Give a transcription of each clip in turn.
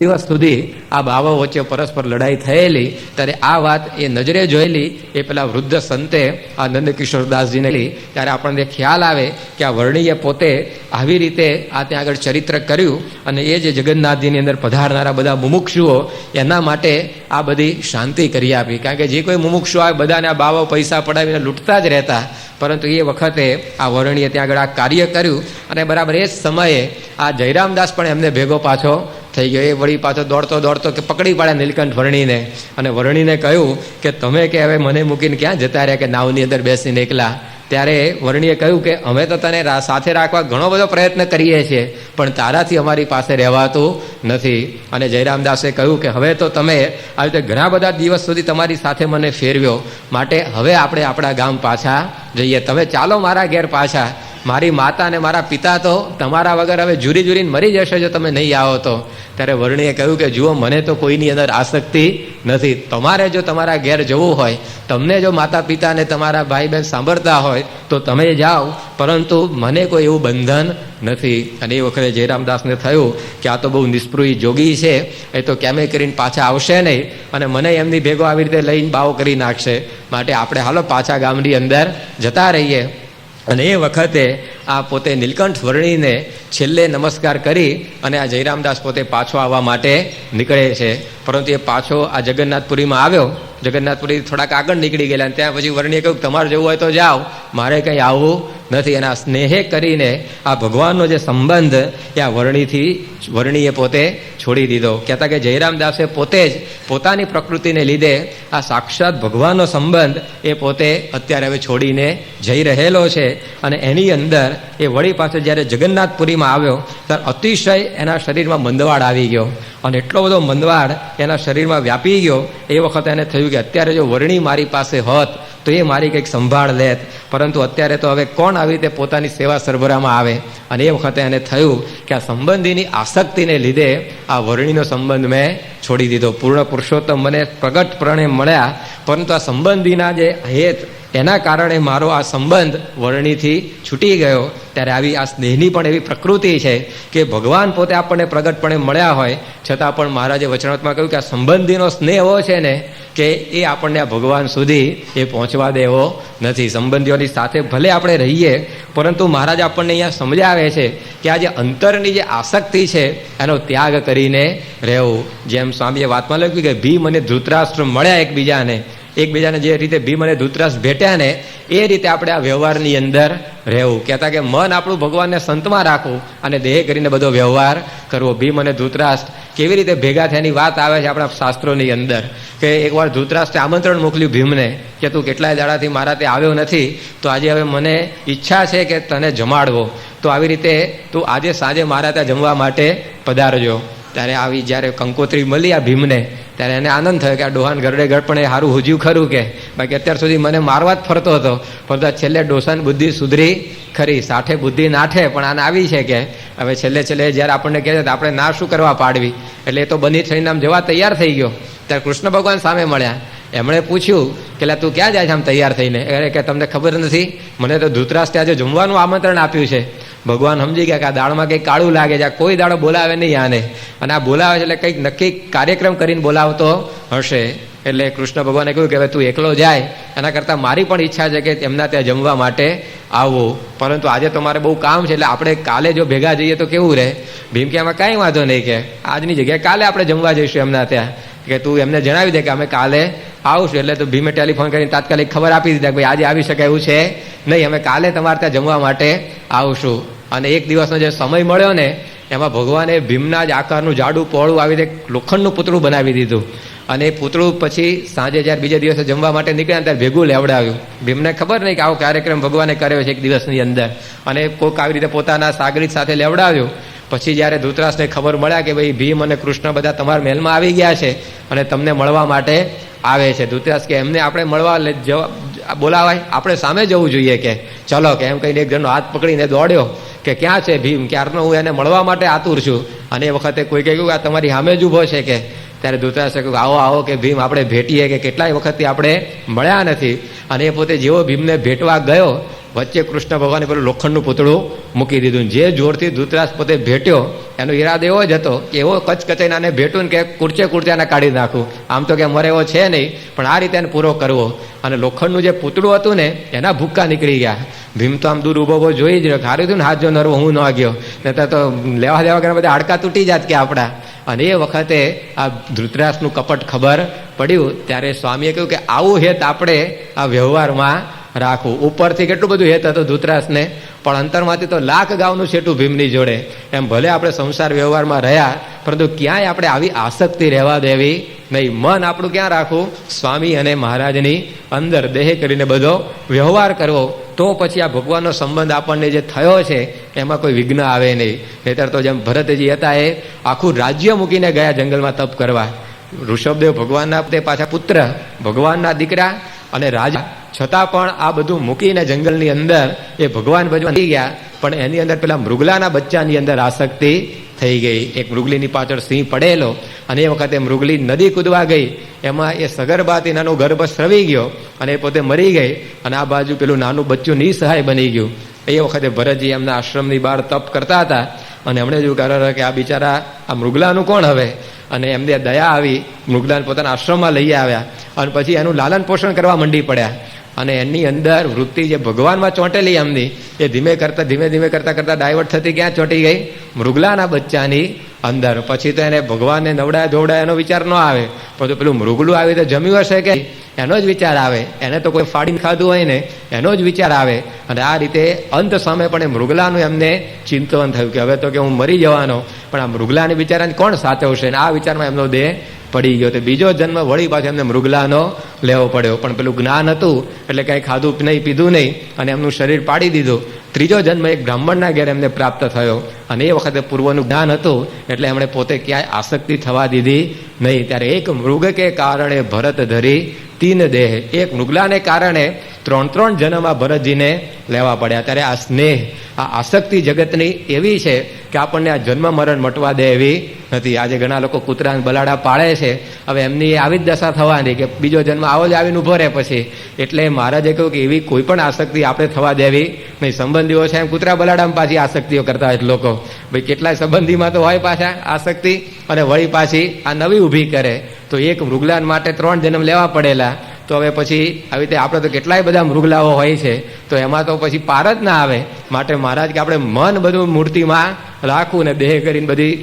દિવસ સુધી આ બાવો વચ્ચે પરસ્પર લડાઈ થયેલી, ત્યારે આ વાત એ નજરે જોયેલી એ પેલા વૃદ્ધ સંતે આ નંદકિશોરદાસજીને ત્યારે આપણને ખ્યાલ આવે કે આ વર્ણીએ પોતે આવી રીતે આ ત્યાં આગળ ચરિત્ર કર્યું અને એ જે જગન્નાથજીની અંદર પધારનારા બધા મુમુક્ષુઓ એના માટે આ બધી શાંતિ કરી આપી. કારણ કે જે કોઈ મુમુક્ષુ આવે બધાને આ બાવો પૈસા પડાવીને લૂંટતા જ રહેતા, પરંતુ એ વખતે આ વર્ણીએ ત્યાં આગળ આ કાર્ય કર્યું અને બરાબર એ જ સમયે આ જયરામદાસ પણ એમને ભેગો પાછો થઈ ગયો. એ વળી પાછો દોડતો દોડતો કે પકડી પાડે નીલકંઠ વર્ણીને અને વર્ણીને કહ્યું કે તમે કે હવે મને મૂકીને ક્યાં જતા રહ્યા કે નાવની અંદર બેસીને એકલા. ત્યારે વર્ણીએ કહ્યું કે અમે તો તને સાથે રાખવા ઘણો બધો પ્રયત્ન કરીએ છીએ, પણ તારાથી અમારી પાસે રહેવાતું નથી. અને જયરામદાસે કહ્યું કે હવે તો તમે આવી રીતે ઘણા બધા દિવસ સુધી તમારી સાથે મને ફેરવ્યો, માટે હવે આપણે આપણા ગામ પાછા જઈએ. તમે ચાલો મારા ઘેર પાછા. મારી માતા અને મારા પિતા તો તમારા વગર હવે જુરી જુરીને મરી જશે જો તમે નહીં આવો તો. ત્યારે વર્ણીએ કહ્યું કે જુઓ, મને તો કોઈની અંદર આસક્તિ નથી. તમારે જો તમારા ઘેર જવું હોય, તમને જો માતા પિતા અને તમારા ભાઈ બહેન સાંભળતા હોય તો તમે જાઓ, પરંતુ મને કોઈ એવું બંધન નથી. અને એ વખતે જયરામદાસને થયું કે આ તો બહુ નિસ્પૃહી જોગી છે, એ તો કેમે કરીને પાછા આવશે નહીં અને મને એમની ભેગો આવી રીતે લઈને બાવો કરી નાખશે, માટે આપણે હાલો પાછા ગામની અંદર જતા રહીએ. અને એ વખતે આ પોતે નીલકંઠ વર્ણીને છેલ્લે નમસ્કાર કરી અને આ જયરામદાસ પોતે પાછો આવવા માટે નીકળે છે. પરંતુ એ પાછો આ જગન્નાથપુરીમાં આવ્યો. જગન્નાથપુરી થોડાક આગળ નીકળી ગયેલા અને ત્યાં પછી વર્ણીએ કહ્યું તમારે જવું હોય તો જાઓ, મારે કંઈ આવવું નથી. અને આ સ્નેહે કરીને આ ભગવાનનો જે સંબંધ એ આ વર્ણીએ પોતે છોડી દીધો. કહેતા કે જયરામદાસે પોતે જ પોતાની પ્રકૃતિને લીધે આ સાક્ષાત ભગવાનનો સંબંધ એ પોતે અત્યારે હવે છોડીને જઈ રહેલો છે. અને એની અંદર એ વળી પાછો જ્યારે જગન્નાથપુરીમાં આવ્યો ત્યારે અતિશય એના શરીરમાં મંદવાડ આવી ગયો અને એટલો બધો મંદવાડ એના શરીરમાં વ્યાપી ગયો. એ વખતે એને થયું કે અત્યારે જો વર્ણી મારી પાસે હોત તો એ મારી કંઈક સંભાળ લેત, પરંતુ અત્યારે તો હવે કોણ આવી રીતે પોતાની સેવા સરભરામાં આવે. અને એ વખતે એને થયું કે આ સંબંધીની આસક્તિને લીધે આ વર્ણીનો સંબંધ મેં છોડી દીધો. પૂર્ણ પુરુષોત્તમ મને પ્રગટપણે મળ્યા, પરંતુ આ સંબંધીના જે હેત એના કારણે મારો આ સંબંધ વર્ણીથી છૂટી ગયો. ત્યારે આવી આ સ્નેહની પણ એવી પ્રકૃતિ છે કે ભગવાન પોતે આપણને પ્રગટપણે મળ્યા હોય છતાં પણ મહારાજે વચનામૃતમાં કહ્યું કે આ સંબંધીનો સ્નેહ એવો છે ને કે એ આપણને આ ભગવાન સુધી એ પહોંચવા દેવો નથી. સંબંધીઓની સાથે ભલે આપણે રહીએ, પરંતુ મહારાજ આપણને અહીંયા સમજાવે છે કે આ જે અંતરની જે આસક્તિ છે એનો ત્યાગ કરીને રહેવું. જેમ સ્વામીએ વાતમાં લખ્યું કે ભીમ અને ધૃતરાષ્ટ્ર મળ્યા એકબીજાને જે રીતે ભીમ અને ધૃતરાષ્ટ્ર ભેટ્યા ને એ રીતે આપણે આ વ્યવહારની અંદર રહેવું. કહેતા કે મન આપણું ભગવાનને સંતમાં રાખવું અને દેહ કરીને બધો વ્યવહાર કરવો. ભીમ અને ધૃતરાષ્ટ્ર કેવી રીતે ભેગા થયાની વાત આવે છે આપણા શાસ્ત્રોની અંદર કે એકવાર ધૃતરાષ્ટ્રે આમંત્રણ મોકલ્યું ભીમને કે તું કેટલાય દાડાથી મારા તે આવ્યો નથી, તો આજે હવે મને ઈચ્છા છે કે તને જમાડવો, તો આવી રીતે તું આજે સાંજે મારા ત્યાં જમવા માટે પધારજો. ત્યારે આવી જ્યારે કંકોત્રી મળી આ ભીમને ત્યારે એને આનંદ થયો કે આ ડોહાન ગરડે ગઢ પણ એ સારું હુજ્યું ખરું કે બાકી અત્યાર સુધી મને મારવા જ ફરતો હતો, પરંતુ છેલ્લે ડોસાની બુદ્ધિ સુધરી ખરી. સાઠે બુદ્ધિ નાઠે પણ આને આવી છે કે હવે છેલ્લે જ્યારે આપણને કહે છે આપણે ના શું કરવા પાડવી, એટલે એ તો બની થઈને આમ જવા તૈયાર થઈ ગયો. ત્યારે કૃષ્ણ ભગવાન સામે મળ્યા. એમણે પૂછ્યું કે તું ક્યાં જાય છે આમ તૈયાર થઈને? અરે કે તમને ખબર નથી, મને તો ધૃતરાષ્ટ્રે આજે જમવાનું આમંત્રણ આપ્યું છે. ભગવાન સમજી ગયા કે આ દાળમાં કંઈક કાળું લાગે છે, આ કોઈ દાડો બોલાવે નહીં આને, અને આ બોલાવે છે એટલે કંઈક નક્કી કાર્યક્રમ કરીને બોલાવતો હશે. એટલે કૃષ્ણ ભગવાને કહ્યું કે હવે તું એકલો જાય, એના કરતાં મારી પણ ઈચ્છા છે કે એમના ત્યાં જમવા માટે આવવું, પરંતુ આજે તો મારે બહુ કામ છે, એટલે આપણે કાલે જો ભેગા જઈએ તો કેવું રહે? ભીમ કે આમાં કાંઈ વાંધો નહીં, કે આજની જગ્યાએ કાલે આપણે જમવા જઈશું એમના ત્યાં, કે તું એમને જણાવી દે કે અમે કાલે આવશું. એટલે તો ભીમે ટેલિફોન કરીને તાત્કાલિક ખબર આપી દીધા કે ભાઈ આજે આવી શકાય એવું છે નહીં, અમે કાલે તમારે ત્યાં જમવા માટે આવશું. અને એક દિવસનો જે સમય મળ્યો ને એમાં ભગવાને ભીમના જ આકારનું જાડું પહોળું આવી રીતે લોખંડનું પૂતળું બનાવી દીધું. અને એ પૂતળું પછી સાંજે જ્યારે બીજા દિવસે જમવા માટે નીકળ્યા ત્યારે ભેગું લેવડાવ્યું. ભીમને ખબર નહીં કે આવો કાર્યક્રમ ભગવાને કર્યો છે એક દિવસની અંદર, અને કોઈક આવી રીતે પોતાના સાગરીત સાથે લેવડાવ્યું. પછી જ્યારે ધૃતરાષ્ટ્રને ખબર મળ્યા કે ભાઈ ભીમ અને કૃષ્ણ બધા તમારા મહેલમાં આવી ગયા છે અને તમને મળવા માટે આવે છે, ધૃતરાષ્ટ્ર કે એમને આપણે મળવા બોલાવાય, આપણે સામે જવું જોઈએ, કે ચલો, કે એમ કહીને એક જણનો હાથ પકડીને દોડ્યો કે ક્યાં છે ભીમ, ક્યારનો હું એને મળવા માટે આતુર છું. અને એ વખતે કોઈ કહ્યું આ તમારી સામે જ ઊભો છે, કે ત્યારે ધૃતરાષ્ટ્રે કહ્યું આવો આવો કે ભીમ આપણે ભેટીએ, કે કેટલાય વખતથી આપણે મળ્યા નથી. અને એ પોતે જેવો ભીમને ભેટવા ગયો વચ્ચે કૃષ્ણ ભગવાને પેલું લોખંડનું પૂતળું મૂકી દીધું. જે જોરથી ધૃતરાષ્ટ્ર પોતે ભેટ્યો એનો ઈરાદો એવો જ હતો કે એવો કચકચાઈને આને ભેટું કે કુર્ચે કુર્ચાને કાઢી નાખું, આમ તો કે મરે એવો છે નહીં, પણ આ રીતે એને પૂરો કરવો. અને લોખંડનું જે પૂતળું હતું ને એના ભૂક્કા નીકળી ગયા. ભીમ તો આમ દૂર ઉભો જોઈ જ રહ્યો, સારું થયું ને હાથ જો નરવો હું ન ગયો, નહીં તો લેવા દેવા કરે બધા હાડકા તૂટી જાત કે આપણા. અને એ વખતે આ ધૃતરાષ્ટ્રનું કપટ ખબર પડ્યું ત્યારે સ્વામીએ કહ્યું કે આવું હેત આપણે આ વ્યવહારમાં રાખવું. ઉપરથી કેટલું બધું હેત હતું ધૃતરાષ્ટ્રને, પણ અંતરમાંથી તો લાખ ગાઉનું છેટું ભીમની જોડે. એમ ભલે આપણે સંસાર વ્યવહારમાં રહ્યા, પરંતુ ક્યાંય આપણે આવી આસક્તિ રહેવા દેવી નહીં. મન આપણું ક્યાં રાખવું? સ્વામી અને મહારાજની અંદર દેહ કરીને બધો વ્યવહાર કરવો. તો પછી આ ભગવાનનો સંબંધ આપણને જે થયો છે એમાં કોઈ વિઘ્ન આવે નહીં. નહીતર તો જેમ ભરતજી હતા એ આખું રાજ્ય મૂકીને ગયા જંગલમાં તપ કરવા. ઋષભદેવ ભગવાનના તે પાછા પુત્ર, ભગવાનના દીકરા અને રાજા, છતાં પણ આ બધું મૂકીને જંગલની અંદર એ ભગવાન ભજવા થઈ ગયા. પણ એની અંદર પેલા મૃગલાના બચ્ચાની અંદર આસક્તિ થઈ ગઈ. એક મૃગલીની પાછળ સિંહ પડેલો અને એ વખતે મૃગલી નદી કૂદવા ગઈ, એમાં એ સગર્ભાથી નાનો ગર્ભ સ્રવી ગયો અને એ પોતે મરી ગઈ. અને આ બાજુ પેલું નાનું બચ્ચું નિસહાય બની ગયું. એ વખતે ભરતજી એમના આશ્રમની બહાર તપ કરતા હતા અને એમણે જો કારણ કે આ બિચારા આ મૃગલાનું કોણ હવે, અને એમને દયા આવી, મૃગલાને પોતાના આશ્રમમાં લઈ આવ્યા અને પછી એનું લાલન પોષણ કરવા મંડી પડ્યા. અને એની અંદર વૃત્તિ જે ભગવાનમાં ચોંટેલી એમની એ ધીમે ધીમે કરતા ડાયવર્ટ થતી ક્યાં ચોંટી ગઈ? મૃગલાના બચ્ચાની અંદર. પછી તો એને ભગવાનને નવડાય ધોવડાય એનો વિચાર ન આવે, પરંતુ પેલું મૃગલું આવી તો જમ્યું હશે કે એનો જ વિચાર આવે. એને તો કોઈ ફાડીને ખાધું હોય ને એનો જ વિચાર આવે. અને આ રીતે અંત સામે પણ એ મૃગલાનું એમને ચિંતન થયું કે હવે તો કે હું મરી જવાનો, પણ આ મૃગલાની બિચારાને કોણ સાચવશે? ને આ વિચારમાં એમનો દેહ પડી ગયો. તો બીજો જન્મ વળી પાછો એમને મૃગલાનો લેવો પડ્યો. પણ પેલું જ્ઞાન હતું એટલે કંઈ ખાધું નહીં પીધું નહીં અને એમનું શરીર પાડી દીધું. ત્રીજો જન્મ એક બ્રાહ્મણના ઘેર એમને પ્રાપ્ત થયો અને એ વખતે પૂર્વનું જ્ઞાન હતું એટલે એમણે પોતે ક્યાંય આસક્તિ થવા દીધી નહીં. ત્યારે એક મૃગ કે કારણે ભરત ધરી તીન દેહ, એક મૃગલાને કારણે 3 જન્મ આ ભરતજીને લેવા પડ્યા. ત્યારે આ સ્નેહ, આ આસક્તિ જગતની એવી છે કે આપણને આ જન્મ મરણ મટવા દે એવી નથી. આજે ઘણા લોકો કૂતરા બલાડા પાળે છે, હવે એમની આવી જ દશા થવાની કે બીજો જન્મ આવો જ આવીને ઉભો રહે પછી. એટલે મહારાજે કહ્યું કે એવી કોઈ પણ આસક્તિ આપણે થવા દેવી નહીં. સંબંધીઓ છે એમ કૂતરા બલાડામાં પાછી આસક્તિઓ કરતા હોય લોકો. ભાઈ કેટલાય સંબંધીમાં તો હોય પાછા આસક્તિ, અને વળી પાછી આ નવી ઊભી કરે. તો એક મૃગલાન માટે 3 જન્મ લેવા પડેલા. તો હવે પછી આવી રીતે આપણે તો કેટલાય બધા મૃગલાઓ હોય છે, તો એમાં તો પછી પાર જ ના આવે. માટે મહારાજ કે આપણે મન બધું મૂર્તિમાં રાખવું ને દેહ કરીને બધી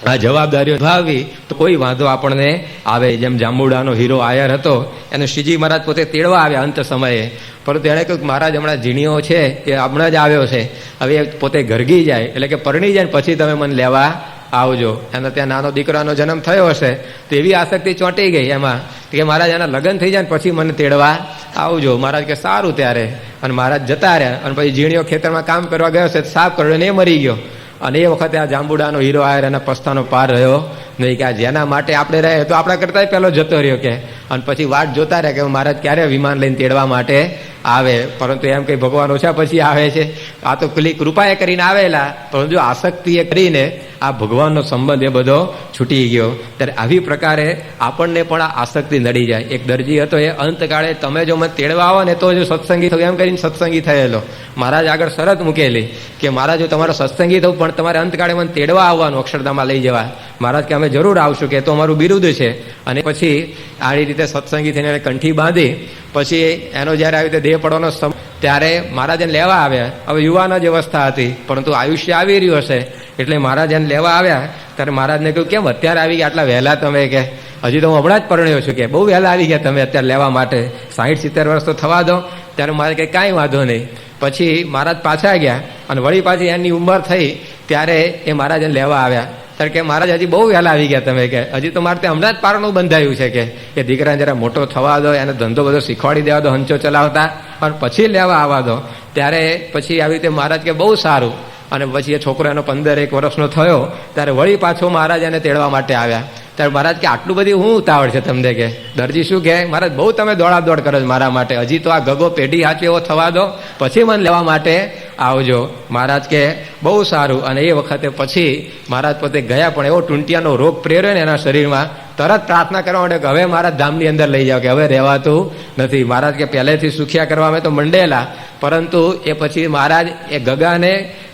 આ જવાબદારીઓ નિભાવવી તો કોઈ વાંધો આપણને આવે. જેમ જાંબુડાનો હીરો આયર હતો, એને શ્રીજી મહારાજ પોતે તેડવા આવ્યા અંત સમયે, પરંતુ એણે કહ્યું કે મહારાજ હમણાં ઝીણીઓ છે એ હમણાં જ આવ્યો છે, હવે એ પોતે ઘરગી જાય એટલે કે પરણી જાય પછી તમે મને લેવા આવજો. એનો ત્યાં નાનો દીકરાનો જન્મ થયો હશે તો એવી આસક્તિ ચોંટી ગઈ એમાં કે મહારાજ એના લગ્ન થઈ જાય ને પછી મને તેડવા આવજો. મહારાજ કે સારું ત્યારે. અને મહારાજ જતા રહ્યા અને પછી ઝીણીઓ ખેતરમાં કામ કરવા ગયો છે, સાફ કર્યો ને એ મરી ગયો. અને એ વખતે આ જાંબુડાનો હીરો આયર એના પસ્તાનો પાર રહ્યો નહીં કે આ જેના માટે આપણે રહે તો આપણા કરતા પહેલો જતો રહ્યો કે. અને પછી વાટ જોતા રહ્યા કે મહારાજ ક્યારે વિમાન લઈને તેડવા માટે આવે. પરંતુ એમ કઈ ભગવાન ઓછા પછી આવે છે? આ તો પેલી કૃપાએ કરીને આવેલા, પરંતુ જો આસક્તિએ કરીને આ ભગવાનનો સંબંધ એ બધો છૂટી ગયો. ત્યારે આવી પ્રકારે આપણને પણ આ આસક્તિ નડી જાય. એક દરજી હતો, એ અંતકાળે તમે જો મને તેડવા આવો ને તો જો સત્સંગી થયું એમ કરીને સત્સંગી થયેલો. મહારાજ આગળ શરત મૂકેલી કે મહારાજ જો તમારો સત્સંગી થવું પણ તમારે અંતકાળે મને તેડવા આવવાનું, અક્ષરધામમાં લઈ જવા. મહારાજ કે અમે જરૂર આવશું કે તો અમારું બિરુદ છે. અને પછી આવી રીતે સત્સંગી થઈને એને કંઠી બાંધી પછી એનો જયારે આવી રીતે દેહ પડવાનો સમય ત્યારે મહારાજ એને લેવા આવ્યા. હવે યુવાન જ અવસ્થા હતી, પરંતુ આયુષ્ય આવી રહ્યું હશે એટલે મહારાજ એને લેવા આવ્યા. ત્યારે મહારાજને કહ્યું કેમ અત્યારે આવી ગયા આટલા વહેલા તમે? કે હજી તો હું હમણાં જ પરણ્યો છું, કે બહુ વહેલા આવી ગયા તમે અત્યારે લેવા માટે, 60-70 વર્ષ તો થવા દો. ત્યારે મહારાજ કે કાંઈ વાંધો નહીં. પછી મહારાજ પાછા ગયા અને વળી પાછી એની ઉંમર થઈ ત્યારે એ મહારાજ એને લેવા આવ્યા. ત્યારે કે મહારાજ હજી બહુ વહેલા આવી ગયા તમે, કે હજી તો મારે ત્યાં હમણાં જ પારણું બંધાયું છે, કે દીકરાને જરા મોટો થવા દો, એને ધંધો બધો શીખવાડી દેવા દો, હંચો ચલાવતા, અને પછી લેવા આવવા દો. ત્યારે પછી આવી રીતે મહારાજ કે બહુ સારું. અને પછી એ છોકરો એનો 15-1 વર્ષનો થયો ત્યારે વળી પાછો મહારાજ એને તેડવા માટે આવ્યા. ત્યારે મહારાજ કે આટલું બધી હું ઉતાવળ છે તમને? કે દરજી શું કહે, મહારાજ બહુ તમે દોડાદોડ કરો છો મારા માટે, હજી તો આ ગગો પેઢી હાચવે એવો થવા દો, પછી મને લેવા માટે આવજો. મહારાજ કે બહુ સારું. અને એ વખતે પછી મહારાજ પોતે ગયા, પણ એવો ટૂંટિયાનો રોગ પ્રેર્યો ને એના શરીરમાં, તરત પ્રાર્થના કરવા માટે કે હવે મારા ધામની અંદર લઈ જાઓ, કે હવે રહેવાતું નથી. મહારાજ કે પહેલેથી સુખિયા કરવા અમે તો મંડેલા, પરંતુ એ પછી મહારાજ એ ગગાને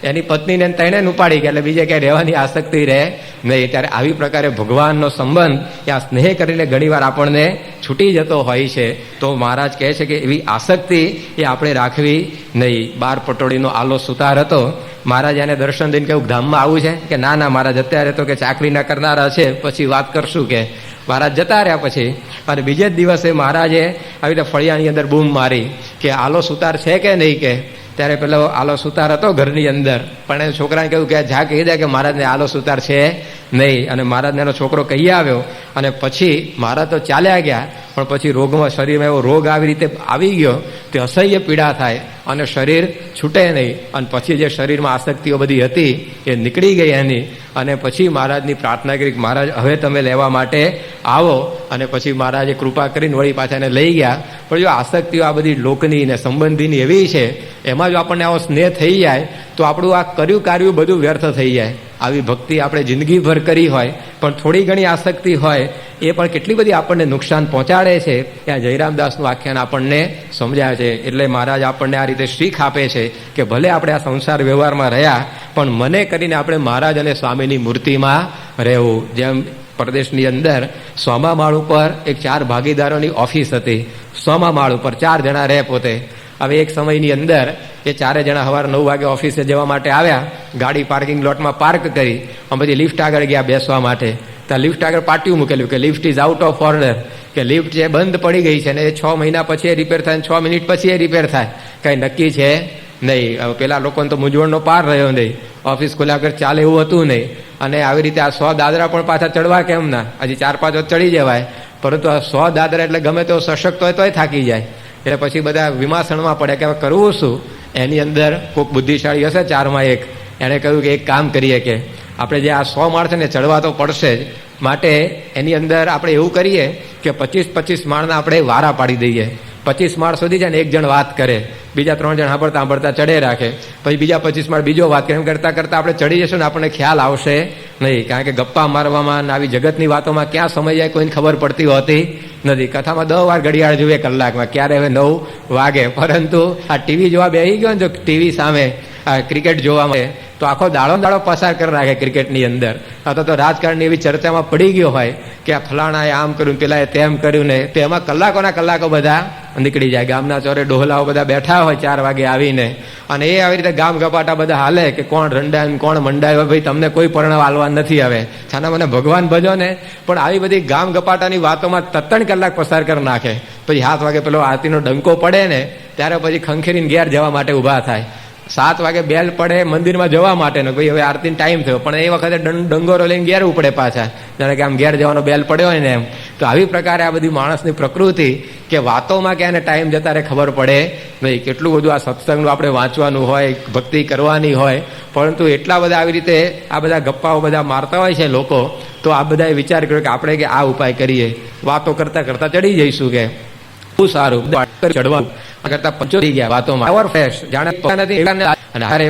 એની પત્નીને તેણે ઉપાડી ગયા, એટલે બીજે ક્યાંય રહેવાની આસક્તિ રહે નહીં. ત્યારે આવી પ્રકારે ભગવાનનો સંબંધ આ સ્નેહ કરીને ઘણીવાર આપણને છૂટી જતો હોય છે. તો મહારાજ કહે છે કે એવી આસક્તિ એ આપણે રાખવી નહીં. 12 પટોળીનો આલો સુતાર હતો. મહારાજ એને દર્શન દઈને કેવું ધામમાં આવું છે, કે ના ના મહારાજ અત્યારે તો કે ચાકરી ના કરનારા છે, પછી વાત કરશું. કે મહારાજ જતા રહ્યા. પછી અને બીજે જ દિવસે મહારાજે આવી રીતે ફળિયાની અંદર બૂમ મારી કે આલો સુતાર છે કે નહીં. કે ત્યારે પેલો આલો સુતાર હતો ઘરની અંદર, પણ એ છોકરાને કહ્યું કે જા કહી દે કે મહારાજને આલો સુતાર છે નહીં. અને મહારાજને એનો છોકરો કહી આવ્યો. અને પછી મહારાજ તો ચાલ્યા ગયા, પણ પછી રોગમાં શરીરમાં એવો રોગ આવી રીતે આવી ગયો તે અસહ્ય પીડા થાય અને શરીર છૂટે નહીં. અને પછી જે શરીરમાં આસક્તિઓ બધી હતી એ નીકળી ગઈ એની. અને પછી મહારાજની પ્રાર્થના કરી કે મહારાજ હવે તમે લેવા માટે આવો. અને પછી મહારાજે કૃપા કરીને વળી પાછા એને લઈ ગયા. પણ જો આસક્તિઓ આ બધી લોકની ને સંબંધીની એવી છે, એમાં જો આપણને આવો સ્નેહ થઈ જાય તો આપણું આ કર્યું કાર્યું બધું વ્યર્થ થઈ જાય. આવી ભક્તિ આપણે જિંદગીભર કરી હોય, પણ થોડી ઘણી આસક્તિ હોય એ પણ કેટલી બધી આપણને નુકસાન પહોંચાડે છે. ત્યાં જયરામદાસનું આખ્યાન આપણને સમજાય છે. એટલે મહારાજ આપણને આ રીતે શીખ આપે છે કે ભલે આપણે આ સંસાર વ્યવહારમાં રહ્યા, પણ મને કરીને આપણે મહારાજ અને સ્વામીની મૂર્તિમાં રહેવું. જેમ પ્રદેશની અંદર સોમા માળ ઉપર એક 4 ભાગીદારોની ઓફિસ હતી. સોમા માળ ઉપર 4 જણા રહે પોતે. હવે એક સમયની અંદર એ 4 જણા સવારે 9 વાગે ઓફિસે જવા માટે આવ્યા. ગાડી પાર્કિંગ લોટમાં પાર્ક કરી અને પછી લિફ્ટ આગળ ગયા બેસવા માટે. ત્યાં લિફ્ટ આગળ પાટિયું મૂકેલું કે lift is out of order, કે લિફ્ટ જે બંધ પડી ગઈ છે ને એ 6 મહિના પછી એ રિપેર થાય, 6 મિનિટ પછી એ રિપેર થાય, કંઈ નક્કી છે નહીં. પેલા લોકોને તો મૂંઝવણનો પાર રહ્યો નહીં. ઓફિસ ખોલ્યા વગર ચાલે એવું હતું નહીં. અને આવી રીતે આ 100 દાદરા પણ પાછા ચડવા કેમ ના, હજી 4-5 ચડી જવાય, પરંતુ આ 100 દાદરા એટલે ગમે તેવો સશક્ત હોય તોય થાકી જાય. એટલે પછી બધા વિમાસણમાં પડે કે હવે કરવું શું. એની અંદર કોઈક બુદ્ધિશાળી હશે 4માં એક, એણે કહ્યું કે એક કામ કરીએ કે આપણે જે આ 100 માળ છે ને ચડવા તો પડશે જ, માટે એની અંદર આપણે એવું કરીએ કે 25-25 માળના આપણે વારા પાડી દઈએ. 25 માળ સુધી છે ને એક જણ વાત કરે, બીજા 3 જણ સાંભળતા ચડે રાખે, પછી બીજા 25 માળ બીજો વાત કરે. એમ કરતાં કરતાં આપણે ચડી જશું ને આપણને ખ્યાલ આવશે નહીં. કારણ કે ગપ્પા મારવામાં આવી જગતની વાતોમાં ક્યાં સમય જાય કોઈને ખબર પડતી હોતી નથી. કથામાં 10 વાર ઘડિયાળ જોઈએ કલાકમાં, ક્યારે હવે 9 વાગે. પરંતુ આ ટીવી જોવા બેસી ગયો ને જો ટીવી સામે આ ક્રિકેટ જોવામાં, તો આખો દાડો પસાર કરી નાખે ક્રિકેટની અંદર. અથવા તો રાજકારણની એવી ચર્ચામાં પડી ગયો હોય કે આ ફલાણાએ આમ કર્યું, પેલાએ તેમ કર્યું ને, તો એમાં કલાકોના કલાકો બધા નીકળી જાય. ગામના ચોરે ડોહલાઓ બધા બેઠા હોય 4 વાગે આવીને, અને એ આવી રીતે ગામ ગપાટા બધા હાલે કે કોણ રંડાય કોણ મંડાય. ભાઈ તમને કોઈ પરણાવ હાલવા નથી હવે, છાના મને ભગવાન ભજો ને. પણ આવી બધી ગામ ગપાટાની વાતોમાં 3 કલાક પસાર કરી નાખે. પછી 7 વાગે પેલો આરતીનો ડંકો પડે ને, ત્યારે પછી ખંખેરીને ઘેર જવા માટે ઊભા થાય. 7 વાગે બેલ પડે મંદિરમાં જવા માટેનો, ભાઈ હવે આરતીનો ટાઈમ થયો, પણ એ વખતે ડંગોરો લઈને ઘેર ઉપડે પાછા, જાણે કે આમ ઘેર જવાનો બેલ પડ્યો હોય ને એમ. તો આવી પ્રકારે આ બધી માણસની પ્રકૃતિ કે વાતોમાં ક્યાં ટાઈમ જતા રહે ખબર પડે નહીં. કેટલું બધું આ સત્સંગનું આપણે વાંચવાનું હોય, ભક્તિ કરવાની હોય, પરંતુ એટલા બધા આવી રીતે આ બધા ગપ્પાઓ બધા મારતા હોય છે લોકો. તો આ બધાએ વિચાર કર્યો કે આપણે કે આ ઉપાય કરીએ, વાતો કરતા કરતા ચડી જઈશું. કે બહુ સારું ચડવાનું કરતા 75 ગયા વાતોમાં ઓવર ફ્રેશ જાણે નથી. અને હારે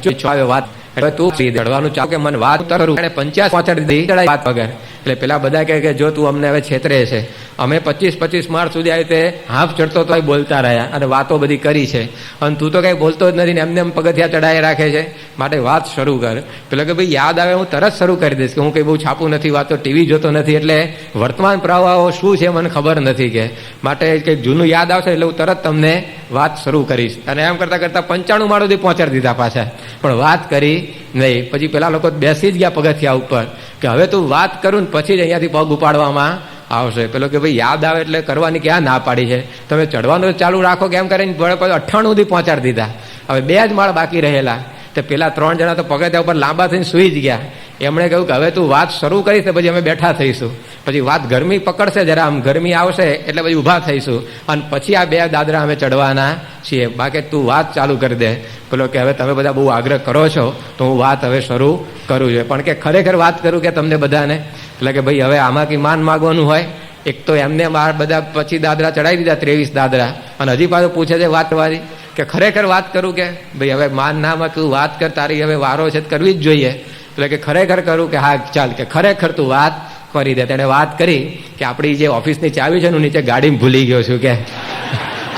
વાત એટલે તું ચડવાનું ચાલ કે મને વાત કરું, 50 પહોંચાડી દઈ ચડાઈ વાત વગર. એટલે પેલા બધા કહે કે જો તું અમને હવે છેતરે છે, અમે 25-25 માળ સુધી આવી રીતે હાફ ચડતો તો બોલતા રહ્યા અને વાતો બધી કરી છે, અને તું તો કઈ બોલતો જ નથી ને એમને એમ પગથિયા ચડાવી રાખે છે, માટે વાત શરૂ કર. પેલો કે ભાઈ યાદ આવે હું તરત શરૂ કરી દઈશ, કે હું કઈ બહુ છાપું નથી, વાતો ટીવી જોતો નથી, એટલે વર્તમાન પ્રવાહો શું છે મને ખબર નથી. કે માટે કંઈક જૂનું યાદ આવશે એટલે હું તરત તમને વાત શરૂ કરીશ. અને એમ કરતા કરતા 95 માળ સુધી પહોંચાડી દીધા પાછા, પણ વાત કરી નહીં. પછી પેલા લોકો બેસી જ ગયા પગથિયા ઉપર કે હવે તું વાત કરું ને પછી જ અહીંયાથી પગ ઉપાડવામાં આવશે. પેલો કે ભાઈ યાદ આવે એટલે કરવાની ક્યાં ના પાડી છે, તમે ચડવાનું ચાલુ રાખો કેમ કરીને 98 સુધી પહોંચાડી દીધા. હવે 2 જ માળ બાકી રહેલા. તો પેલા 3 જણા તો પગથિયા ઉપર લાંબા થઈને સૂઈ જ ગયા. એમણે કહ્યું કે હવે તું વાત શરૂ કરીશ તો પછી અમે બેઠા થઈશું, પછી વાત ગરમી પકડશે, જરા આમ ગરમી આવશે એટલે પછી ઊભા થઈશું, અને પછી આ 2 દાદરા અમે ચડવાના છીએ, બાકી તું વાત ચાલુ કરી દે. પેલો કે હવે તમે બધા બહુ આગ્રહ કરો છો તો હું વાત હવે શરૂ કરું છું, પણ કે ખરેખર વાત કરું કે તમને બધાને. એટલે કે ભાઈ હવે આમાં કંઈ માન માગવાનું હોય, એક તો એમને બધા પછી દાદરા ચડાવી દીધા 23 દાદરા, અને હજી પાછું પૂછે છે વાત વાળી કે ખરેખર વાત કરું કે ભાઈ હવે માન ના માં તું વાત કર, તારી હવે વારો છે કરવી જ જોઈએ. એટલે કે ખરેખર કરું કે હા ચાલ, કે ખરેખર તું વાત કરી દે. તેણે વાત કરી કે આપણી જે ઓફિસની ચાવી છે હું નીચે ગાડીમાં ભૂલી ગયો છું, કે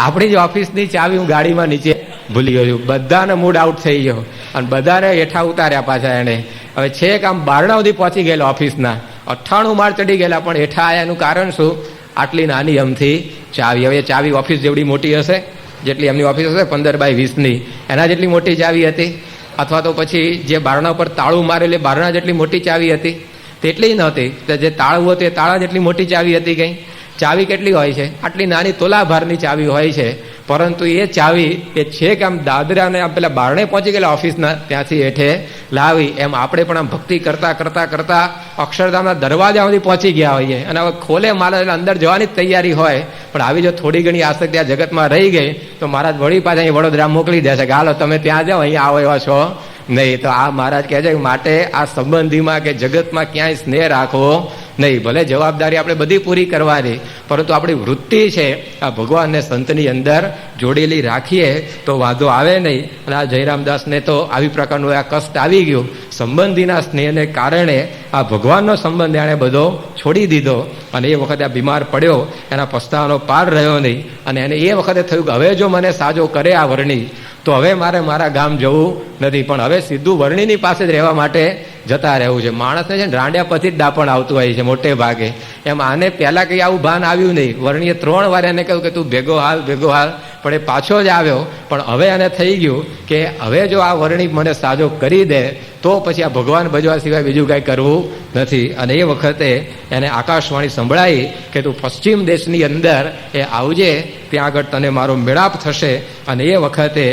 આપણી જે ઓફિસની ચાવી હું ગાડીમાં નીચે ભૂલી ગયો છું. બધાને મૂડ આઉટ થઈ ગયો અને બધાને હેઠા ઉતાર્યા પાછા. એને હવે છેક આમ બારણા સુધી પહોંચી ગયેલા ઓફિસના, 98 માળ ચડી ગયેલા, પણ હેઠા આવ્યા. એનું કારણ શું? આટલી નાની અમથી ચાવી. હવે ચાવી ઓફિસ જેવડી મોટી હશે, જેટલી એમની ઓફિસ હશે 15 બાય 20ની, એના જેટલી મોટી ચાવી હતી. અથવા તો પછી જે બારણા ઉપર તાળું મારેલી બારણા જેટલી મોટી ચાવી હતી, તેટલી નહોતી. જે તાળું હતું એ તાળા જેટલી મોટી ચાવી હતી. કંઈ ચાવી કેટલી હોય છે? આટલી નાની તોલાભારની ચાવી હોય છે. પરંતુ એ ચાવી એ છે કે આમ દાદરાને આમ પેલા બારણે પહોંચી ગયેલા ઓફિસના, ત્યાંથી હેઠે લાવી. એમ આપણે પણ આમ ભક્તિ કરતા કરતા કરતા અક્ષરધામના દરવાજા સુધી પહોંચી ગયા હોઈએ અને હવે ખોલે મારા એટલે અંદર જવાની જ તૈયારી હોય. પણ આવી જો થોડી ઘણી આસક્તિ આ જગતમાં રહી ગઈ તો મહારાજ વળી પાછા અહીં વડોદરા મોકલી દેશે કે હાલો તમે ત્યાં જાઓ, અહીંયા આવો એવા છો નહીં. તો આ મહારાજ કહે છે માટે આ સંબંધીમાં કે જગતમાં ક્યાંય સ્નેહ રાખવો નહીં. ભલે જવાબદારી આપણે બધી પૂરી કરવાની, પરંતુ આપણી વૃત્તિ છે આ ભગવાનને સંતની અંદર જોડેલી રાખીએ તો વાંધો આવે નહીં. અને આ જયરામદાસને તો આવી પ્રકારનું આ કષ્ટ આવી ગયું. સંબંધીના સ્નેહને કારણે આ ભગવાનનો સંબંધ એણે બધો છોડી દીધો અને એ વખતે આ બીમાર પડ્યો. એના પસ્તાવાનો પાર રહ્યો નહીં. અને એને એ વખતે થયું કે હવે જો મને સાજો કરે આ વર્ણી તો હવે મારે મારા ગામ જવું નથી, પણ હવે સીધું વર્ણીની પાસે જ રહેવા માટે જતા રહેવું છે. માણસને છે ને રાંડ્યા પછી જ ડાપણ આવતું હોય છે મોટે ભાગે. એમ આને પહેલા કંઈ આવું ભાન આવ્યું નહીં. વર્ણીએ 3 વાર એને કહ્યું કે તું ભેગો હાલ ભેગો હાલ, પણ એ પાછો જ આવ્યો. પણ હવે એને થઈ ગયું કે હવે જો આ વર્ણી મને સાજો કરી દે તો પછી આ ભગવાન ભજવા સિવાય બીજું કાંઈ કરવું નથી. અને એ વખતે એને આકાશવાણી સંભળાઈ કે તું પશ્ચિમ દેશની અંદર એ આવજે, ત્યાં આગળ તને મારો મેળાપ થશે. અને એ વખતે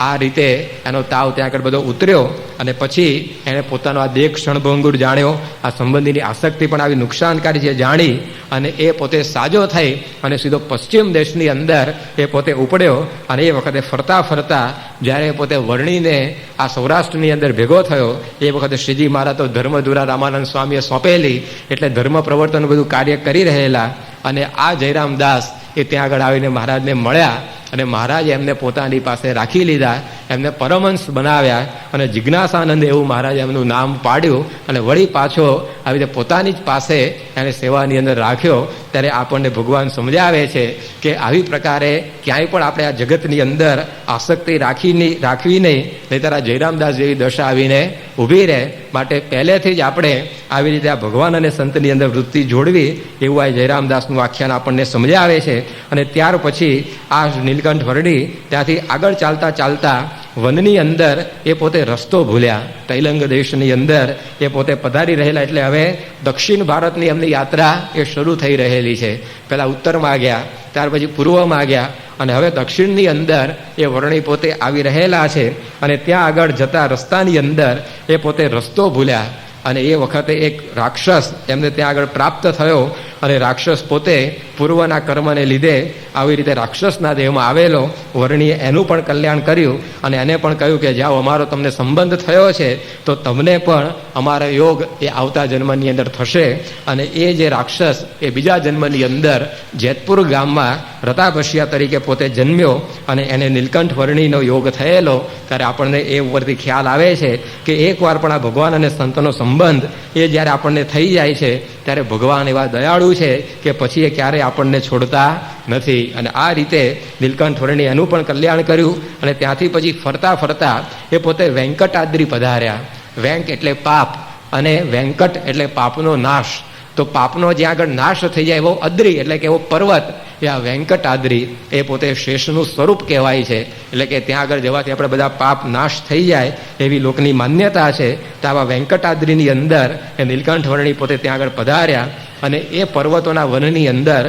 આ રીતે એનો તાવ ત્યાં આગળ બધો ઉતર્યો. અને પછી એણે પોતાનો આ દેહ ક્ષણભંગુર જાણ્યો. આ સંબંધીની આસક્તિ પણ આવી નુકસાનકારી છે જાણી અને એ પોતે સાજો થઈ અને સીધો પશ્ચિમ દેશની અંદર એ પોતે ઉપડ્યો. અને એ વખતે ફરતા ફરતા જ્યારે પોતે વર્ણીને આ સૌરાષ્ટ્રની અંદર ભેગો થયો એ વખતે શ્રીજી મહારાજ તો ધર્મધુરા રામાનંદ સ્વામીએ સોંપેલી, એટલે ધર્મ પ્રવર્તન બધું કાર્ય કરી રહેલા. અને આ જયરામદાસ એ ત્યાં આગળ આવીને મહારાજને મળ્યા અને મહારાજે એમને પોતાની પાસે રાખી લીધા, એમને પરમહંસ બનાવ્યા અને જિજ્ઞાસાનંદ એવું મહારાજે એમનું નામ પાડ્યું. અને વળી પાછો આવી રીતે પોતાની જ પાસે એને સેવાની અંદર રાખ્યો. ત્યારે આપણને ભગવાન સમજાવે છે કે આવી પ્રકારે ક્યાંય પણ આપણે આ જગતની અંદર આસક્તિ રાખવી નહીં, નહીંતર આ જયરામદાસ જેવી દશા આવીને ઊભી રહે. માટે પહેલેથી જ આપણે આવી રીતે આ ભગવાન અને સંતની અંદર વૃત્તિ જોડવી એવું આ જયરામદાસનું આખ્યાન આપણને સમજાવે છે. અને ત્યાર પછી આ નીલકંઠ વર્ણી ત્યાંથી આગળ ચાલતા ચાલતા વનની અંદર એ પોતે રસ્તો ભૂલ્યા. તૈલંગ દેશની અંદર એ પોતે પધારી રહેલા. એટલે હવે દક્ષિણ ભારતની એમની યાત્રા એ શરૂ થઈ રહેલી છે. પહેલાં ઉત્તરમાં ગયા, ત્યાર પછી પૂર્વમાં ગયા અને હવે દક્ષિણની અંદર એ વર્ણી પોતે આવી રહેલા છે. અને ત્યાં આગળ જતા રસ્તાની અંદર એ પોતે રસ્તો ભૂલ્યા. અને એ વખતે એક રાક્ષસ એમને ત્યાં આગળ પ્રાપ્ત થયો. અને રાક્ષસ પોતે પૂર્વના કર્મને લીધે આવી રીતે રાક્ષસના દેહમાં આવેલો. વર્ણીએ એનું પણ કલ્યાણ કર્યું અને એને પણ કહ્યું કે જાઓ, અમારો તમને સંબંધ થયો છે તો તમને પણ અમારો યોગ એ આવતા જન્મની અંદર થશે. અને એ જે રાક્ષસ એ બીજા જન્મની અંદર જેતપુર ગામમાં રતાભસ્યા તરીકે પોતે જન્મ્યો અને એને નીલકંઠ વર્ણીનો યોગ થયેલો. ત્યારે આપણને એ ઉપરથી ખ્યાલ આવે છે કે એકવાર પણ આ ભગવાન અને સંતનો સંબંધ એ જ્યારે આપણને થઈ જાય છે ત્યારે ભગવાન એવા દયાળુ છે કે પછી એ ક્યારેય આપણને છોડતા નથી. અને આ રીતે નીલકંઠ વર્ણીએ એનું પણ કલ્યાણ કર્યું. અને ત્યાંથી પછી ફરતા ફરતા એ પોતે વેંકટાદ્રી પધાર્યા. વેંક એટલે પાપ અને વેંકટ એટલે પાપનો નાશ. તો પાપનો જ્યાં આગળ નાશ થઈ જાય એવો અદ્રી એટલે કે એવો પર્વત એ આ વેંકટાદ્રી એ પોતે શેષનું સ્વરૂપ કહેવાય છે. એટલે કે ત્યાં આગળ જવાથી આપણે બધા પાપ નાશ થઈ જાય એવી લોકની માન્યતા છે. તો આવા વેંકટાદ્રીની અંદર એ નીલકંઠ વર્ણી પોતે ત્યાં આગળ પધાર્યા. અને એ પર્વતોના વનની અંદર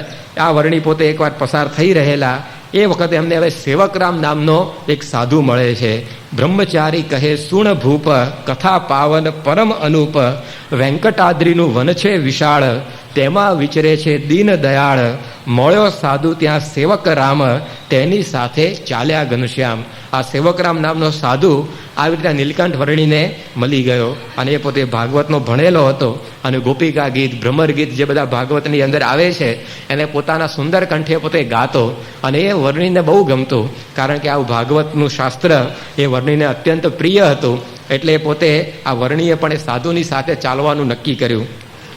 આ વર્ણી પોતે એકવાર પસાર થઈ રહેલા. એ વખતે એમને હવે સેવકરામ નામનો એક સાધુ મળે છે. બ્રહ્મચારી કહે સુણ ભૂપ, કથા પાવન પરમ અનુપ, વેંકટાદ્રીનું વન છે વિશાળ, તેમાં વિચરે છે દીન દયાળ, મળ્યો સાધુ ત્યાં સેવક રામ, તેની સાથે ચાલ્યા ઘનશ્યામ. આ સેવકરામ નામનો સાધુ આવી રીતે નીલકંઠ વર્ણીને મળી ગયો. અને એ પોતે ભાગવતનો ભણેલો હતો અને ગોપિકા ગીત, ભ્રમર ગીત જે બધા ભાગવતની અંદર આવે છે એને પોતાના સુંદર કંઠે પોતે ગાતો. અને એ વર્ણીને બહુ ગમતું, કારણ કે આવું ભાગવતનું શાસ્ત્ર એ વર્ણીને અત્યંત પ્રિય હતું. એટલે પોતે આ વર્ણીએ પણ એ સાધુની સાથે ચાલવાનું નક્કી કર્યું.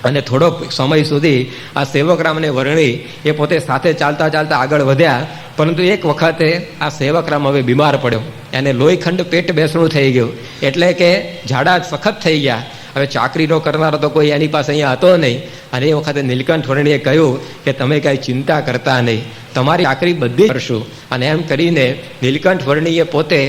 અને થોડોક સમય સુધી આ સેવકરામ અને વર્ણી એ પોતે સાથે ચાલતા ચાલતા આગળ વધ્યા. પરંતુ એક વખતે આ સેવકરામ હવે બીમાર પડ્યો, એને લોહીખંડ પેટ બેસણું થઈ ગયું, એટલે કે ઝાડા સખત થઈ ગયા. હવે ચાકરીનો કરનારો તો કોઈ એની પાસે અહીંયા હતો નહીં. અને એ વખતે નીલકંઠ વર્ણીએ કહ્યું કે તમે કાંઈ ચિંતા કરતા નહીં, તમારી ચાકરી બધી કરશું. અને એમ કરીને નીલકંઠ વર્ણીએ પોતે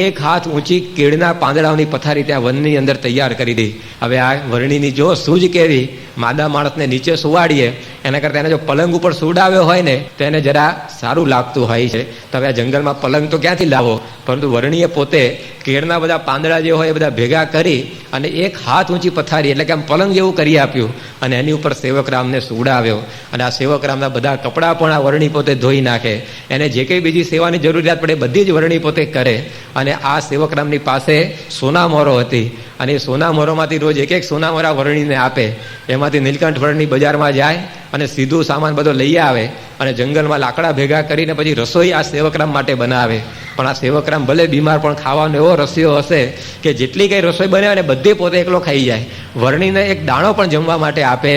એક હાથ ઊંચી કેળના પાંદડાઓની પથારી ત્યાં વનની અંદર તૈયાર કરી દીધી. હવે આ વર્ણીની જો સૂઝ કેવી, માદા માણસને નીચે સુવાડીએ એના કરતાં એને જો પલંગ ઉપર સુવડાવ્યો હોય ને તો એને જરા સારું લાગતું હોય છે. તો હવે આ જંગલમાં પલંગ તો ક્યાંથી લાવો, પરંતુ વર્ણીએ પોતે કેળના બધા પાંદડા જે હોય એ બધા ભેગા કરી અને એક હાથ ઊંચી પથારી એટલે કે આમ પલંગ જેવું કરી આપ્યું અને એની ઉપર સેવકરામને સુવડાવ્યો. અને આ સેવકરામના બધા કપડાં પણ આ વર્ણી પોતે ધોઈ નાખે, એને જે કંઈ બીજી સેવાની જરૂરિયાત પડે બધી જ વર્ણી પોતે કરે. અને આ સેવકરામની પાસે સોનામોરો હતી અને એ સોનામોરોમાંથી રોજ એક એક સોનામોરા વર્ણીને આપે. એમાંથી નીલકંઠ વર્ણી બજારમાં જાય અને સીધું સામાન બધો લઈ આવે અને જંગલમાં લાકડા ભેગા કરીને પછી રસોઈ આ સેવકરામ માટે બનાવે. પણ આ સેવકરામ ભલે બીમાર પણ ખાવાનો એવો રસિયો હશે કે જેટલી કંઈ રસોઈ બને અને બધી પોતે એકલો ખાઈ જાય, વર્ણીને એક દાણો પણ જમવા માટે આપે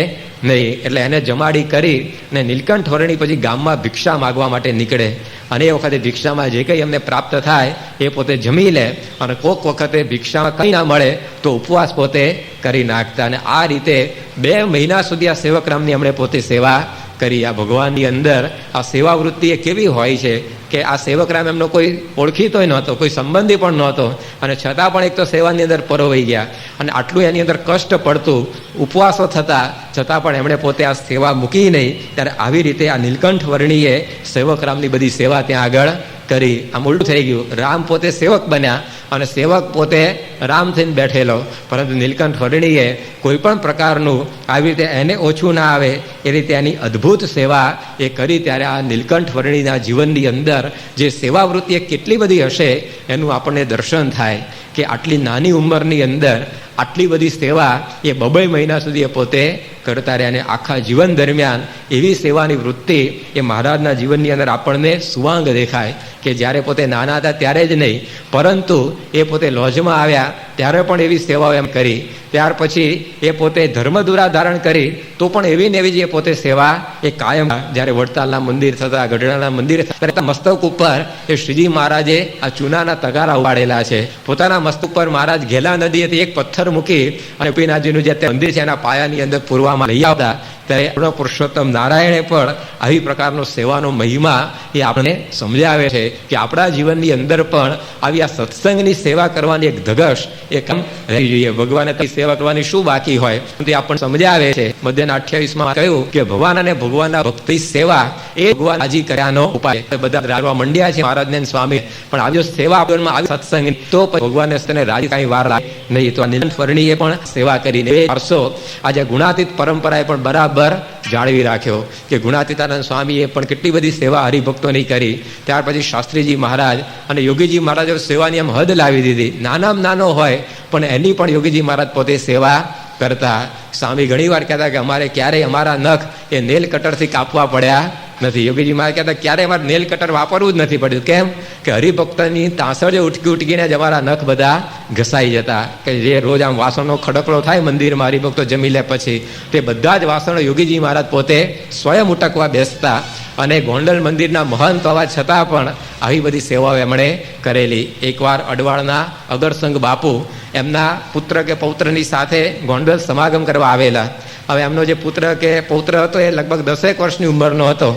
નહીં. એટલે એને જમાડી કરી ને નીલકંઠ વર્ણી પછી ગામમાં ભિક્ષા માગવા માટે નીકળે. અને એ વખતે ભિક્ષામાં જે કંઈ એમને પ્રાપ્ત થાય એ પોતે જમી લે. અને કોક વખતે ભિક્ષામાં કંઈ ના મળે તો ઉપવાસ પોતે કરી નાખતા. અને આ રીતે 2 મહિના સુધી આ સેવકરામની એમણે પોતે સેવા કરી. આ ભગવાનની અંદર આ સેવા વૃત્તિ એ કેવી હોય છે કે આ સેવકરામ એમનો કોઈ ઓળખીતોય નહોતો, કોઈ સંબંધી પણ નહોતો, અને છતાં પણ એક તો સેવાની અંદર પરોવાઈ ગયા. અને આટલું એની અંદર કષ્ટ પડતું, ઉપવાસો થતા છતાં પણ એમણે પોતે આ સેવા મૂકી નહીં. ત્યારે આવી રીતે આ નીલકંઠ વર્ણીએ સેવકરામની બધી સેવા ત્યાં આગળ કરી. આમ ઉલટું થઈ ગયું, રામ પોતે સેવક બન્યા અને સેવક પોતે રામ થઈને બેઠેલો. પરંતુ નીલકંઠ વર્ણીએ કોઈ પણ પ્રકારનું આવી રીતે એને ઓછું ના આવે એ રીતે એની અદ્ભુત સેવા એ કરી. ત્યારે આ નીલકંઠ વર્ણીના જીવનની અંદર જે સેવાવૃત્તિ એ કેટલી બધી હશે એનું આપણને દર્શન થાય કે આટલી નાની ઉંમરની અંદર આટલી બધી સેવા એ 2 મહિના સુધી એ પોતે કરતા રહ્યા. અને આખા જીવન દરમિયાન એવી સેવાની વૃત્તિ એ મહારાજના જીવનની અંદર આપણને સુવાંગ દેખાય કે જ્યારે પોતે નાના હતા ત્યારે જ નહીં, પરંતુ એ પોતે લોજમાં આવ્યા ત્યારે પણ એવી સેવાઓ એમ કરી. ત્યાર પછી એ પોતે ધર્મધુરા ધારણ કરી તો પણ એવી ને એવી જે પોતે સેવા એ કાયમ. જ્યારે વડતાલના મંદિર થતા, ગઢડાના મંદિર થતા મસ્તક ઉપર એ શ્રીજી મહારાજે આ ચૂનાના તગારા ઉપાડેલા છે. પોતાના મસ્તક ઉપર મહારાજ ઘેલા નદીએથી એક પથ્થર મૂકી અને ગોપીનાથજીનું જે મંદિર છે એના પાયાની અંદર પૂરવામાં લઈ આવતા. ત્યારે પુરુષોત્તમ નારાયણે પણ આવી પ્રકારનો સેવાનો મહિમા એ આપણને સમજાવે છે કે આપણા જીવનની અંદર પણ આવી આ સત્સંગની સેવા કરવાની એક ધગશ એ કામ રહી જોઈએ. ભગવાને સેવા કરવાની શું બાકી હોય તે આપણને સમજાવે છે. મધ્યના 28માં કહ્યું કે ભગવાન અને ભગવાનના ભક્તિ સેવા એ ભગવાન રાજી કર્યાનો ઉપાય. બધા રાજવા મંડ્યા છે મહારાજને સ્વામી, પણ આવી સેવા આવી સત્સંગ તો ભગવાનને તને રાજી કઈ વાર લાગે નહીં. તો આ નીલકંઠ વર્ણીએ પણ સેવા કરીને વર્ષો આજે ગુણાતીત પરંપરાએ પણ બરાબર જાળવી રાખ્યો કે ગુણાતીતાનંદ સ્વામીએ પણ કેટલી બધી સેવા હરિભક્તોની કરી. ત્યાર પછી શાસ્ત્રીજી મહારાજ અને યોગીજી મહારાજે સેવાની એમ હદ લાવી દીધી. નાનામાં નાનો હોય પણ એની પણ યોગીજી મહારાજ પોતે સેવા કરતા. સ્વામી ઘણી વાર કહેતા કે અમારે ક્યારેય અમારા નખ એ નેલ કટરથી કાપવા પડ્યા નથી. યોગીજી મહારાજ કહેતા ક્યારેય અમારે નેલ કટર વાપરવું જ નથી પડ્યું. કેમ કે હરિભક્તની તાંસળે ઉટકીને જ અમારા નખ બધા ઘસાઈ જતા. કે જે રોજ આમ વાસણનો ખડકડો થાય મંદિરમાં હરિભક્તો જમી લે પછી, તે બધા જ વાસણો યોગીજી મહારાજ પોતે સ્વયં ઉટકવા બેસતા. અને ગોંડલ મંદિરના મહંત હોવા છતાં પણ આવી બધી સેવાઓ એમણે કરેલી. એકવાર અડવાળના અગરસંગ બાપુ એમના પુત્ર કે પૌત્રની સાથે ગોંડલ સમાગમ કરવા આવેલા. હવે એમનો જે પુત્ર કે પૌત્ર હતો એ લગભગ 10 વર્ષની ઉંમરનો હતો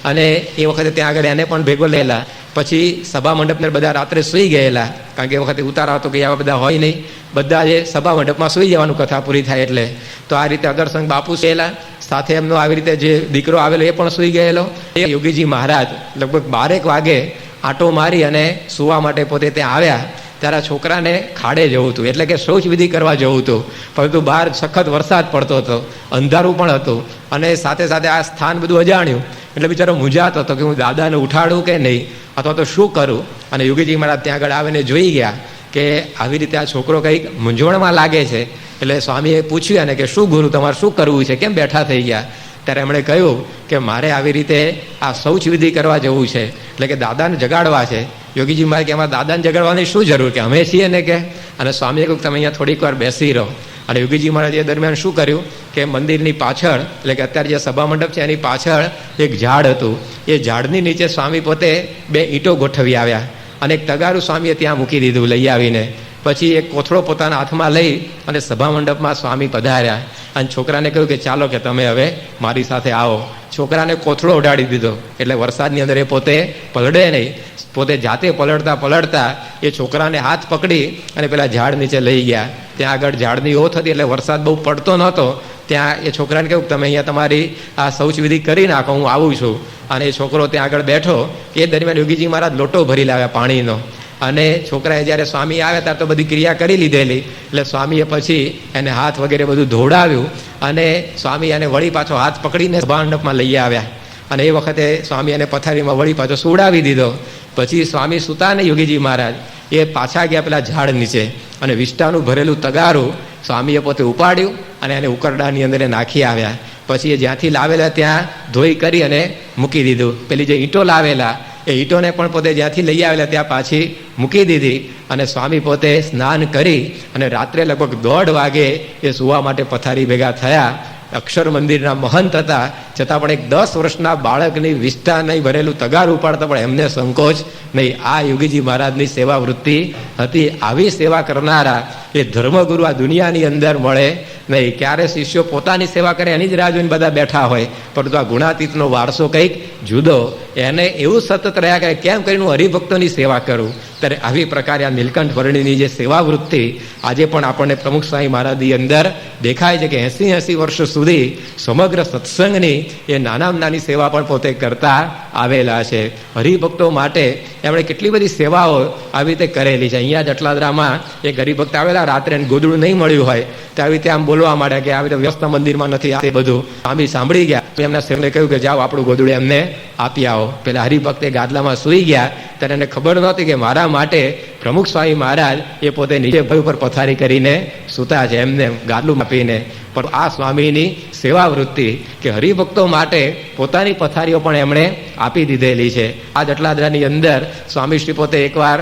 અને એ વખતે ત્યાં આગળ એને પણ ભેગો લેલા. પછી સભા મંડપને બધા રાત્રે સૂઈ ગયેલા, કારણ કે એ વખતે ઉતારા હતો કે આવા બધા હોય નહીં, બધા જે સભા મંડપમાં સૂઈ જવાનું કથા પૂરી થાય એટલે. તો આ રીતે અગરસંગ બાપુ સૂયેલા, સાથે એમનો આવી રીતે જે દીકરો આવેલો એ પણ સૂઈ ગયેલો. એ યોગીજી મહારાજ લગભગ 12 વાગે આંટો મારી અને સૂવા માટે પોતે ત્યાં આવ્યા. ત્યારે આ છોકરાને ખાડે જવું હતું, એટલે કે શૌચ વિધિ કરવા જવું હતું, પરંતુ બહાર સખત વરસાદ પડતો હતો, અંધારું પણ હતું અને સાથે સાથે આ સ્થાન બધું અજાણ્યું. એટલે બિચારો મૂંઝાતો હતો કે હું દાદાને ઉઠાડું કે નહીં, અથવા તો શું કરું. અને યોગીજી મહારાજ ત્યાં આગળ આવીને જોઈ ગયા કે આવી રીતે આ છોકરો કંઈક મૂંઝવણમાં લાગે છે. એટલે સ્વામીએ પૂછ્યું એને કે શું ગુરુ તમારે શું કરવું છે, કેમ બેઠા થઈ ગયા. ત્યારે એમણે કહ્યું કે મારે આવી રીતે આ શૌચ વિધિ કરવા જવું છે, એટલે કે દાદાને જગાડવા છે. યોગીજી મહારાજ કે અમારા દાદાને જગાડવાની શું જરૂર, કે અમે છીએ ને કે. અને સ્વામીએ કહ્યું તમે અહીંયા થોડીક વાર બેસી રહો. અને યોગીજી મહારાજ એ દરમિયાન શું કર્યું કે મંદિરની પાછળ, એટલે કે અત્યારે જે સભા મંડપ છે એની પાછળ એક ઝાડ હતું. એ ઝાડની નીચે સ્વામી પોતે 2 ઈંટો ગોઠવી આવ્યા અને એક તગારું સ્વામીએ ત્યાં મૂકી દીધું લઈ આવીને. પછી એક કોથળો પોતાના હાથમાં લઈ અને સભા મંડપમાં સ્વામી પધાર્યા અને છોકરાને કહ્યું કે ચાલો કે તમે હવે મારી સાથે આવો. છોકરાને કોથળો ઉડાડી દીધો એટલે વરસાદની અંદર એ પોતે પલળે નહીં. પોતે જાતે પલળતા એ છોકરાને હાથ પકડી અને પેલા ઝાડ નીચે લઈ ગયા. ત્યાં આગળ ઝાડની ઓથ હતી એટલે વરસાદ બહુ પડતો નહોતો. ત્યાં એ છોકરાને કહ્યું તમે અહીંયા તમારી આ શૌચવિધિ કરી નાખો, હું આવું છું. અને એ છોકરો ત્યાં આગળ બેઠો. એ દરમિયાન યોગીજી મહારાજ લોટો ભરી લાવ્યા પાણીનો. અને છોકરાએ જ્યારે સ્વામી આવ્યા ત્યારે તો બધી ક્રિયા કરી લીધેલી. એટલે સ્વામીએ પછી એને હાથ વગેરે બધું ધોવડાવ્યું અને સ્વામી એને વળી પાછો હાથ પકડીને સભામંડપમાં લઈ આવ્યા. અને એ વખતે સ્વામી એને પથારીમાં વળી પાછો સુવડાવી દીધો. પછી સ્વામી સુતા ને યોગીજી મહારાજ એ પાછા ગયા પેલા ઝાડ નીચે અને વિષ્ટાનું ભરેલું તગારું સ્વામીએ પોતે ઉપાડ્યું અને એને ઉકરડાની અંદર નાખી આવ્યા. પછી એ જ્યાંથી લાવેલા ત્યાં ધોઈ કરી અને મૂકી દીધું. પેલી જે ઈંટો લાવેલા એ ઈંટોને પણ પોતે જ્યાંથી લઈ આવેલા ત્યાં પાછી મૂકી દીધી. અને સ્વામી પોતે સ્નાન કરી અને રાત્રે લગભગ 1:30 વાગે એ સુવા માટે પથારી ભેગા થયા. અક્ષર મંદિરના મહંત હતા, છતાં પણ એક 10 વર્ષના બાળકની વિષ્ઠા નહીં ભરેલું તગાર ઉપાડતા પણ એમને સંકોચ નહીં. આ યોગીજી મહારાજની સેવા વૃત્તિ હતી. આવી સેવા કરનારા એ ધર્મગુરુ આ દુનિયાની અંદર મળે નહીં. ક્યારે શિષ્યો પોતાની સેવા કરે એની જ રાહ જોઈને બધા બેઠા હોય, પરંતુ આ ગુણાતીતનો વારસો કંઈક જુદો. એને એવું સતત રહ્યા કરે કેમ કરીને હું હરિભક્તોની સેવા કરું. ત્યારે આવી પ્રકારે આ નીલકંઠ વર્ણિની જે સેવા વૃત્તિ આજે પણ આપણને પ્રમુખ સ્વામી મહારાજની અંદર દેખાય છે કે 80 વર્ષ સુધી સમગ્ર સત્સંગની એ નાનામાં નાની સેવા પણ પોતે કરતા આવેલા છે. હરિભક્તો માટે એમણે કેટલી બધી સેવાઓ આવી રીતે કરેલી છે. અહીંયા જટલાદરામાં એક હરિભક્ત આવેલા, રાત્રે ગોદડું નહીં મળ્યું હોય તો આવી રીતે આમ બોલવા માંડ્યા કે આવી રીતે વ્યસ્ત મંદિરમાં નથી આ બધું. સ્વામી સાંભળી ગયા. એમના સેવને કહ્યું કે જાઓ આપણું ગોદડું એમને આપી આવો. પેલા હરિભક્તે ગાદલામાં સૂઈ ગયા ત્યારે એને ખબર નહોતી કે મારા માટે પ્રમુખ સ્વામી મહારાજ એ પોતે નીચે ભય ઉપર પથારી કરીને સૂતા છે એમને ગાદલું આપીને. પણ આ સ્વામીની સેવા વૃત્તિ કે હરિભક્તો માટે પોતાની પથારીઓ પણ એમણે આપી દીધેલી છે. આ જટલાદરાની અંદર સ્વામીશ્રી પોતે એકવાર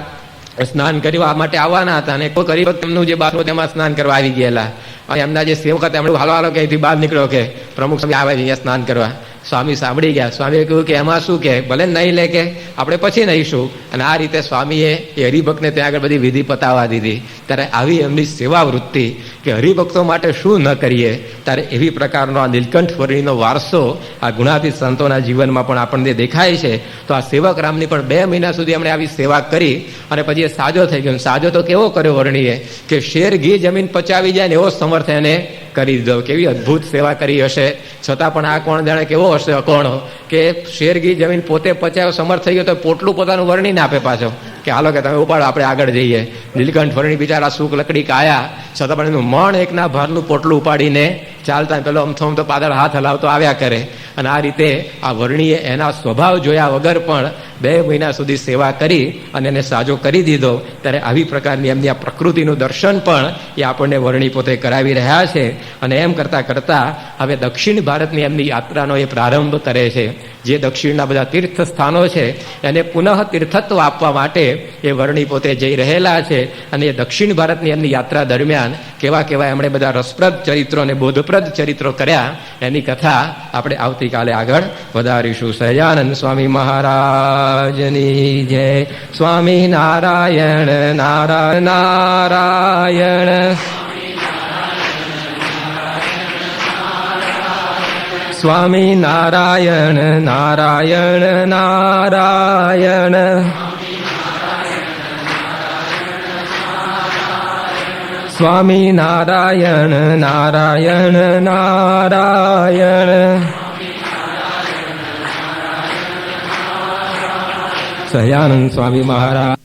સ્નાન કરવા માટે આવવાના હતા અને કોઈ હરિભક્ત એમનું જે બાથરૂમ તેમાં સ્નાન કરવા આવી ગયેલા. અને એમના જે સેવક હતા એમણે હાલો હાલો ક્યાંથી બહાર નીકળ્યો કે પ્રમુખ સ્વામી આવે છે અહીંયા સ્નાન કરવા. સ્વામી સાંભળી ગયા. સ્વામીએ કહ્યું કે એમાં શું કે ભલે નહીં લે કે આપણે પછી નહીશું. અને આ રીતે સ્વામીએ એ હરિભક્તને ત્યાં આગળ બધી વિધિ પતાવવા દીધી. ત્યારે આવી એમની સેવા વૃત્તિ કે હરિભક્તો માટે શું ન કરીએ. ત્યારે એવી પ્રકારનો આ નીલકંઠ વર્ણિનો વારસો આ ગુણાતીત સંતોના જીવનમાં પણ આપણને દેખાય છે. તો આ સેવક રામની પણ 2 મહિના સુધી એમણે આવી સેવા કરી અને પછી એ સાજો થઈ ગયો. સાજો તો કેવો કર્યો વર્ણીએ કે શેર ઘી જમીન પચાવી જાય ને એવો સમર્થ એને કરી દીધો. કેવી અદભુત સેવા કરી હશે. છતાં પણ આ કોણ જાણે કેવો હશે અકોણો કે શેરગી જમીન પોતે પચાવ્યો સમર્થ થઈ ગયો તો પોટલું પોતાનું વર્ણીને આપે પાછો કે હાલો કે તમે ઉપાડો આપણે આગળ જઈએ. નીલકંઠ વર્ણી બિચારા સુખ લકડી કાયા, છતાં પણ એનું મણ એકના ભારનું પોટલું ઉપાડીને ચાલતા પેલો અમથો તો પાદળ હાથ હલાવતો આવ્યા કરે. અને આ રીતે આ વર્ણીએ એના સ્વભાવ જોયા વગર પણ 2 મહિના સુધી સેવા કરી અને એને સાજો કરી દીધો. ત્યારે આવી પ્રકારની એમની આ પ્રકૃતિનું દર્શન પણ એ આપણને વર્ણી પોતે કરાવી રહ્યા છે. અને એમ કરતાં કરતાં હવે દક્ષિણ ભારતની એમની યાત્રાનો એ પ્રારંભ કરે છે. જે દક્ષિણના બધા તીર્થ સ્થાનો છે એને પુનઃ તીર્થત્વ આપવા માટે એ વર્ણી પોતે જઈ રહેલા છે. અને એ દક્ષિણ ભારતની એમની યાત્રા દરમિયાન કેવા કેવા એમણે બધા રસપ્રદ ચરિત્રો અને બોધપ્રદ ચરિત્રો કર્યા એની કથા આપણે આવતીકાલે આગળ વધારીશું. સહજાનંદ સ્વામી મહારાજની જય. સ્વામી નારાયણ નારાયણ નારાયણ. સ્વામી નારાયણ નારાયણ નારાયણ. સ્વામી નારાયણ નારાયણ નારાયણ. સહજાનંદ સ્વામી મહારાજ.